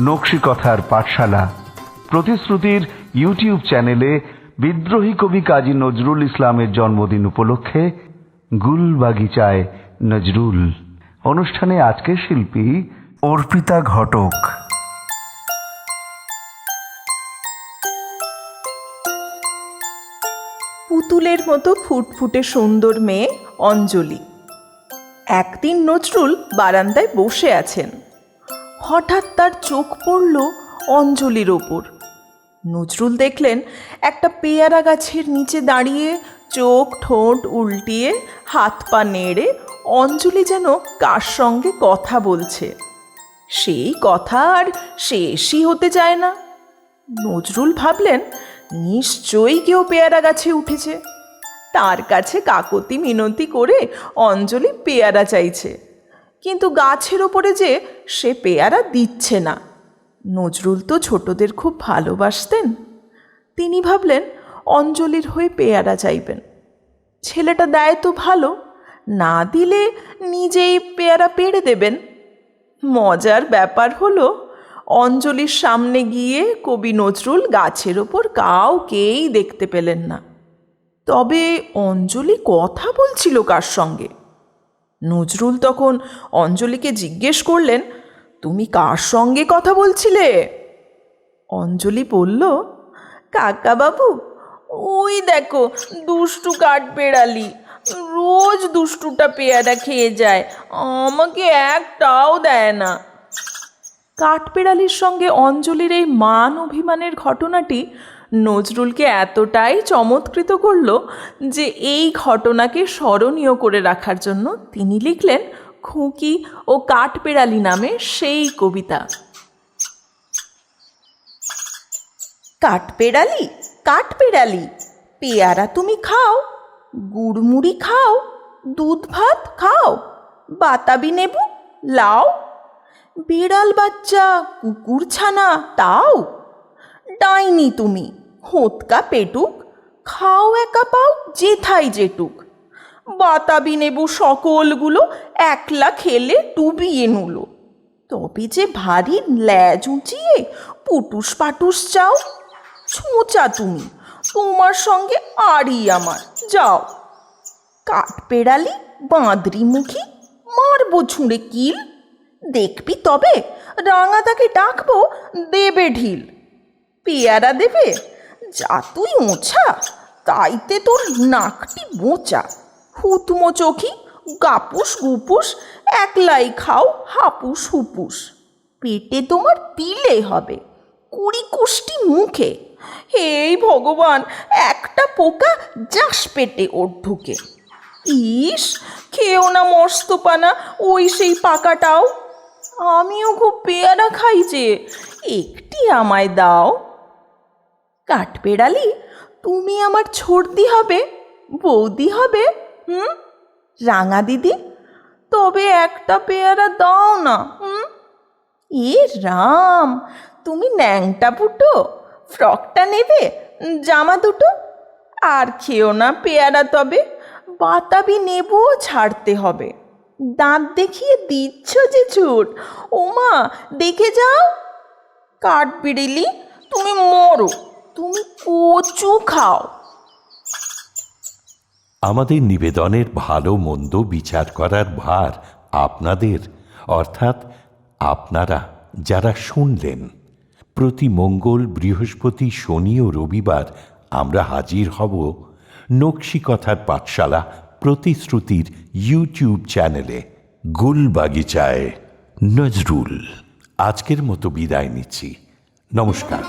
নকশি কথার পাঠশালা প্রতিশ্রুতির ইউটিউব চ্যানেলে বিদ্রোহী কবি কাজী নজরুল ইসলামের জন্মদিন উপলক্ষে গুলবাগিচায় নজরুল অনুষ্ঠানে আজকের শিল্পী অর্পিতা ঘটক। পুতুলের মতো ফুটফুটে সুন্দর মেয়ে অঞ্জলি। একদিন নজরুল বারান্দায় বসে আছেন। হঠাৎ তার চোখ পড়ল অঞ্জলির ওপর। নজরুল দেখলেন একটা পেয়ারা গাছের নিচে দাঁড়িয়ে চোখ ঠোঁট উল্টিয়ে হাত পা নেড়ে অঞ্জলি যেন কার সঙ্গে কথা বলছে। সেই কথা আর শেষই হতে চায় না। নজরুল ভাবলেন নিশ্চয়ই কেউ পেয়ারা গাছে উঠেছে। তার কাছে কাকতি মিনতি করে অঞ্জলি পেয়ারা চাইছে, কিন্তু গাছের ওপরে যে সে পেয়ারা দিচ্ছে না। নজরুল তো ছোটদের খুব ভালোবাসতেন। তিনি ভাবলেন অঞ্জলির হয়ে পেয়ারা চাইবেন। ছেলেটা দেয় তো ভালো, না দিলে নিজেই পেয়ারা পেড়ে দেবেন। মজার ব্যাপার হলো অঞ্জলির সামনে গিয়ে কবি নজরুল গাছের ওপর কাউকেই দেখতে পেলেন না। তবে অঞ্জলি কথা বলছিল কার সঙ্গে? নজরুল তখন অঞ্জলিকে জিজ্ঞেস করলেন, তুমি কার সঙ্গে কথা বলছিলে? অঞ্জলি বলল, কাকা বাবু, ওই দেখো দুষ্টু কাঠবেড়ালি, রোজ দুষ্টুটা পেয়ারা খেয়ে যায়, আমাকে একটাও দেয় না। কাঠবেড়ালির সঙ্গে অঞ্জলির এই মান অভিমানের ঘটনাটি নজরুলকে এতটাই চমৎকৃত করল যে এই ঘটনাকে স্মরণীয় করে রাখার জন্য তিনি লিখলেন খুকি ও কাঠবেড়ালি নামে সেই কবিতা। কাঠবেড়ালি, কাঠবেড়ালি, পেয়ারা তুমি খাও, গুড়মুড়ি খাও, দুধ ভাত খাও, বাতাবি নেবু লাও, বিড়াল বাচ্চা কুকুর ছানা তাও, ডাইনি তুমি হোঁতকা পেটুক, খাও একা পাও যেথাই যেটুক, বাতাবি নেবু সকলগুলো একলা খেলে ডুবিয়ে নুলো, তবে যে ভারী ল্যাজ উঁচিয়ে পুটুস পাটুস চাও, ছোঁচা তুমি, তোমার সঙ্গে আরই আমার, যাও। কাঠবেড়ালি বাঁদরি মুখী, মারবো ছুঁড়ে কিল, দেখবি তবে রাঙাদাকে ডাকবো দেবে ঢিল, পেয়ারা দেবে যা তুই ওছা, তাইতে তোর নাকটি বোঁচা, হুতমো চোখি গাপুস গুপুস, একলাই খাও হাপুস হুপুস, পেটে তোমার দিলে হবে কুড়ি কুষ্টি মুখে, এই ভগবান একটা পোকা যাস পেটে ওর ঢুকে, ইস খেও না মস্তপানা ওই সেই পাকাটাও, আমিও খুব পেয়ারা খাই যে, একটি আমায় দাও। কাঠবেড়ালি তুমি আমার ছর্দি হবে, বৌদি হবে, রাঙা দিদি, তবে একটা পেয়ারা দাও না। এ রাম, তুমি ন্যাংটা পুটো, ফ্রকটা নেবে, জামা দুটো, আর খেও না পেয়ারা, তবে বাতাবি নেবুও ছাড়তে হবে, দাঁত দেখিয়ে দিচ্ছ যে ছুট, ওমা দেখে যাও। কাঠবিড়ালি তুমি মরো, তুমি কচু খাও। আমাদের নিবেদনের ভালো মন্দ বিচার করার ভার আপনাদের, অর্থাৎ আপনারা যারা শুনলেন। প্রতি মঙ্গল, বৃহস্পতি, শনি ও রবিবার আমরা হাজির হব নকশি কথার পাঠশালা প্রতিশ্রুতির ইউটিউব চ্যানেলে গুলবাগিচায় নজরুল। আজকের মতো বিদায় নিচ্ছি, নমস্কার।